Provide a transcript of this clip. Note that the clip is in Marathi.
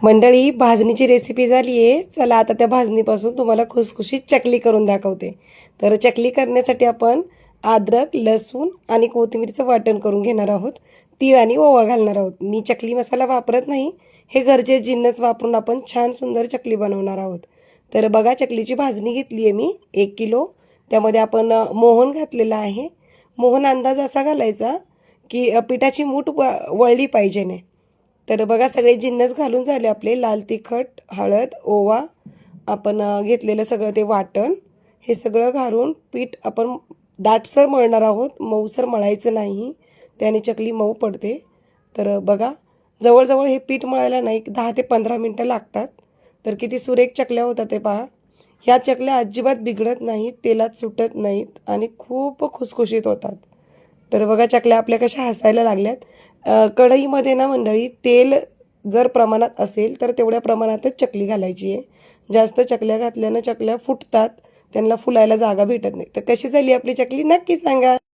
मंडळी, भाजणीची रेसिपी झाली आहे. चला आता त्या भाजणीपासून तुम्हाला खुसखुशीत चकली करून दाखवते. तर चकली करण्यासाठी आपण अद्रक, लसूण आणि कोथिंबीरचं वाटण करून घेणार आहोत. तीळ आणि ओवा घालणार आहोत. मी चकली मसाला वापरत नाही. हे घरचे जिन्नस वापरून आपण छान सुंदर चकली बनवणार आहोत. तर बघा, चकलीची भाजणी घेतली आहे मी 1 किलो. त्यामध्ये आपण मोहन घातलेला आहे. मोहन अंदाज असा घालायचा की पिठाची मूठ वळली पाहिजे नाही. तर बघा, सगळे जिन्नस घालून झाले आपले. लाल तिखट, हळद, ओवा, आपण घेतलेलं सगळं ते वाटण, हे सगळं घालून पीठ आपण दाटसर मळणार आहोत. मऊसर मळायचं नाही, त्याने चकली मऊ पडते. तर बघा, जवळजवळ हे पीठ मळायला नाही 10 ते 15 मिनटं लागतात. तर किती सुरेख चकल्या होतात ते पहा. ह्या चकल्या अजिबात बिघडत नाहीत, तेलात सुटत नाहीत आणि खूप खुसखुशीत होतात. तर बघा, चकल्या आपल्या कशा हसायला लागल्यात. कढईमध्ये ना मंडळी, तेल जर प्रमाणात असेल तर तेवढ्या प्रमाणातच चकली घालायची आहे. जास्त चकल्या घातल्यानं चकल्या फुटतात, त्यांना फुलायला जागा भेटत नाही. तर कशी झाली आपली चकली नक्की सांगा.